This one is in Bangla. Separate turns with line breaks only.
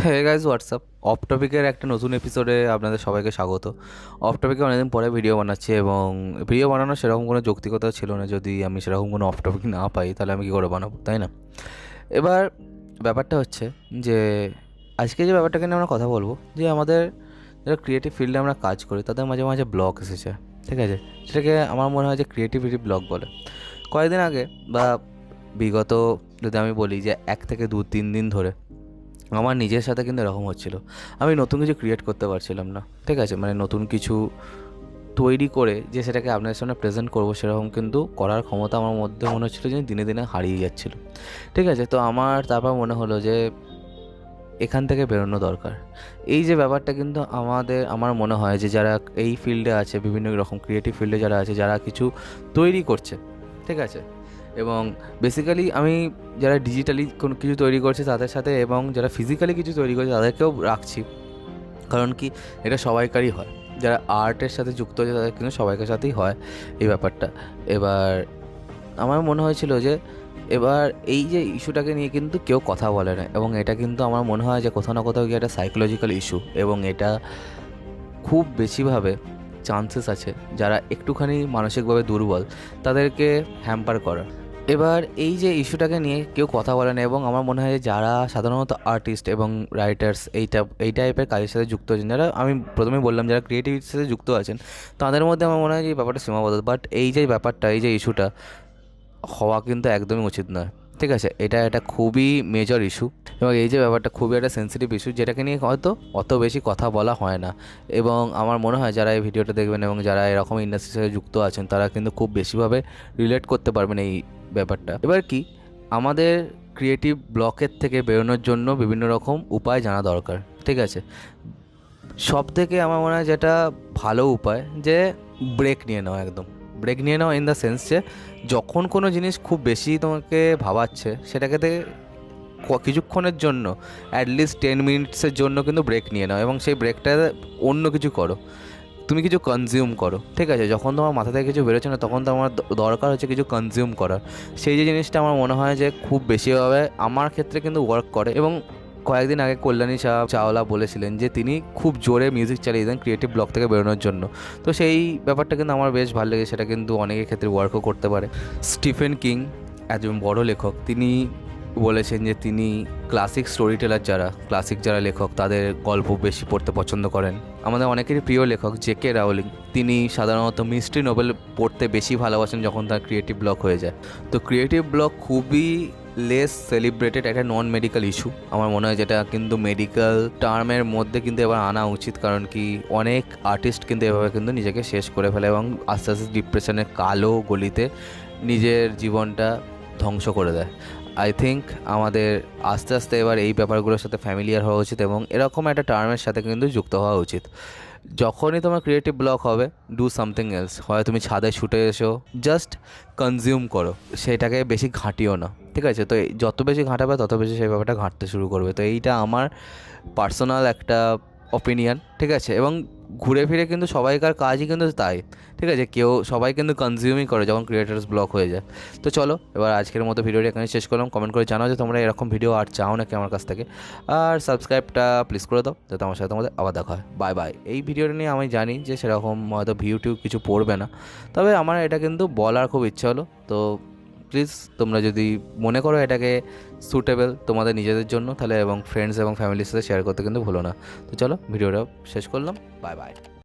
হ্যাঁ গাইজ হোয়াটসঅ্যাপ। অফ টপিকের একটা নতুন এপিসোডে আপনাদের সবাইকে স্বাগত। অফ টপিকে অনেকদিন পরে ভিডিও বানাচ্ছি এবং ভিডিও বানানোর সেরকম কোনো যৌক্তিকতা ছিল না। যদি আমি সেরকম কোনো অফ টপিক না পাই তাহলে আমি কী করে বানাবো, তাই না? এবার ব্যাপারটা হচ্ছে যে আজকে যে ব্যাপারটাকে নিয়ে আমরা কথা বলবো, যে আমাদের যারা ক্রিয়েটিভ ফিল্ডে আমরা কাজ করি তাদের মাঝে মাঝে ব্লক এসেছে, ঠিক আছে? সেটাকে আমার মনে হয় যে ক্রিয়েটিভিটি ব্লক বলে। কয়েকদিন আগে বা বিগত, যদি আমি বলি যে 1 থেকে 2-3 দিন ধরে আমার নিজের সাথে কিন্তু এরকম হচ্ছিল। আমি নতুন কিছু ক্রিয়েট করতে পারছিলাম না, ঠিক আছে? মানে নতুন কিছু তৈরি করে যে সেটাকে আপনাদের সামনে প্রেজেন্ট করবো, সেরকম কিন্তু করার ক্ষমতা আমার মধ্যে মনে হচ্ছিলো যে দিনে দিনে হারিয়ে যাচ্ছিলো, ঠিক আছে? তো আমার তারপর মনে হলো যে এখান থেকে বেরোনো দরকার। এই যে ব্যাপারটা কিন্তু আমার মনে হয় যে যারা এই ফিল্ডে আছে, বিভিন্ন রকম ক্রিয়েটিভ ফিল্ডে যারা আছে, যারা কিছু তৈরি করছে, ঠিক আছে? এবং বেসিক্যালি আমি যারা ডিজিটালি কোনো কিছু তৈরি করছে তাদের সাথে, এবং যারা ফিজিক্যালি কিছু তৈরি করছে তাদেরকেও রাখছি। কারণ কি, এটা সবাইকারই হয়। যারা আর্টের সাথে যুক্ত আছে তাদের কিন্তু সবাইকার সাথেই হয় এই ব্যাপারটা। এবার আমার মনে হয়েছিল যে এবার এই যে ইস্যুটাকে নিয়ে কিন্তু কেউ কথা বলে না, এবং এটা কিন্তু আমার মনে হয় যে কোথাও না কোথাও গিয়ে একটা সাইকোলজিক্যাল ইস্যু, এবং এটা খুব বেশিভাবে চান্সেস আছে যারা একটুখানি মানসিকভাবে দুর্বল তাদেরকে হ্যাম্পার করার। এবার এই যে ইস্যুটাকে নিয়ে কেউ কথা বলে না, এবং আমার মনে হয় যে যারা সাধারণত আর্টিস্ট এবং রাইটার্স এই টাইপের কাজের সাথে যুক্ত আছেন, যারা আমি প্রথমেই বললাম যারা ক্রিয়েটিভিটির সাথে যুক্ত আছেন, তাদের মধ্যে আমার মনে হয় যে এই ব্যাপারটা সীমাবদ্ধ। বাট এই যে ব্যাপারটা, এই যে ইস্যুটা হওয়া কিন্তু একদমই উচিত নয়, ঠিক আছে? এটা একটা খুবই মেজর ইস্যু, এবং এই যে ব্যাপারটা খুবই একটা সেন্সিটিভ ইস্যু, যেটাকে নিয়ে হয়তো অত বেশি কথা বলা হয় না। এবং আমার মনে হয় যারা এই ভিডিওটা দেখবেন এবং যারা এরকম ইন্ডাস্ট্রির সাথে যুক্ত আছেন, তারা কিন্তু খুব বেশিভাবে রিলেট করতে পারবেন এই ব্যাপারটা। এবার কি, আমাদের ক্রিয়েটিভ ব্লকের থেকে বেরোনোর জন্য বিভিন্ন রকম উপায় জানা দরকার, ঠিক আছে? সব থেকে আমার মনে হয় যেটা ভালো উপায়, যে ব্রেক নিয়ে নাও, একদম ব্রেক নিয়ে নাও। ইন দ্য সেন্স যে যখন কোনো জিনিস খুব বেশি তোমাকে ভাবাচ্ছে, সেটাকে থেকে কিছুক্ষণের জন্য, অ্যাটলিস্ট 10 মিনিটসের জন্য কিন্তু ব্রেক নিয়ে নাও, এবং সেই ব্রেকটা অন্য কিছু করো। তুমি কিছু কনজিউম করো, ঠিক আছে? যখন তোমার মাথা থেকে কিছু বেরোচ্ছে না, তখন তো আমার দরকার হচ্ছে কিছু কনজিউম করার। সেই যে জিনিসটা আমার মনে হয় যে খুব বেশিভাবে আমার ক্ষেত্রে কিন্তু ওয়ার্ক করে। এবং কয়েকদিন আগে কল্যাণী চাওলা বলেছিলেন যে তিনি খুব জোরে মিউজিক চালিয়ে দেন ক্রিয়েটিভ ব্লক থেকে বেরোনোর জন্য। তো সেই ব্যাপারটা কিন্তু আমার বেশ ভালো লেগে, সেটা কিন্তু অনেকের ক্ষেত্রে ওয়ার্কও করতে পারে। স্টিফেন কিং, একজন বড় লেখক, তিনি বলেছেন যে তিনি ক্লাসিক স্টোরি টেলার, যারা লেখক, তাদের গল্প বেশি পড়তে পছন্দ করেন। আমাদের অনেকেরই প্রিয় লেখক জে.কে রাউলিং, তিনি সাধারণত মিস্ট্রি নোবেল পড়তে বেশি ভালোবাসেন যখন তার ক্রিয়েটিভ ব্লক হয়ে যায়। তো ক্রিয়েটিভ ব্লক খুবই লেস সেলিব্রেটেড একটা নন মেডিকেল ইস্যু আমার মনে হয়, যেটা কিন্তু মেডিকেল টার্মের মধ্যে কিন্তু এবার আনা উচিত। কারণ কি, অনেক আর্টিস্ট কিন্তু এভাবে কিন্তু নিজেকে শেষ করে ফেলে, এবং আস্তে আস্তে ডিপ্রেশনের কালো গলিতে নিজের জীবনটা ধ্বংস করে দেয়। আই থিঙ্ক আমাদের আস্তে আস্তে এবার এই ব্যাপারগুলোর সাথে ফ্যামিলিয়ার হওয়া উচিত, এবং এরকম একটা টার্মের সাথে কিন্তু যুক্ত হওয়া উচিত। যখনই তোমার ক্রিয়েটিভ ব্লক হবে, ডু সামথিং এলস। হয় তুমি ছাদে ছুটে এসো, জাস্ট কনজিউম করো, সেটাকে বেশি ঘাঁটিও না, ঠিক আছে? তো যত বেশি ঘাঁটাবে তত বেশি সেই ব্যাপারটা ঘাঁটতে শুরু করবে। তো এইটা আমার পার্সোনাল একটা অপিনিয়ন, ঠিক আছে? এবং ঘুরে ফিরে কিন্তু সবাইকার কাজই কিন্তু তাই, ঠিক আছে? সবাই কিন্তু কনজিউমই করে যখন ক্রিয়েটার্স ব্লক হয়ে যায়। তো চলো, এবার আজকের মতো ভিডিওটি এখানে শেষ করলাম। কমেন্ট করে জানাও যে তোমরা এরকম ভিডিও আর চাও নাকি আমার কাছ থেকে। আর সাবস্ক্রাইবটা প্লিজ করে দাও, যাতে আমার সাথে তোমাদের আবার দেখা হয়। Bye bye. এই ভিডিওটা নিয়ে আমি জানি যে সেরকম হয়তো ভিউ টিউ কিছু পড়বে না, তবে আমার এটা কিন্তু বলার খুব ইচ্ছা হলো। তো প্লিজ তোমরা যদি মনে করো এটাকে সুটেবল তোমাদের নিজেদের জন্য, তাহলে এবং ফ্রেন্ডস এবং ফ্যামিলির সাথে শেয়ার করতে কিন্তু ভুলো না। তো চলো, ভিডিওটা শেষ করলাম। Bye bye.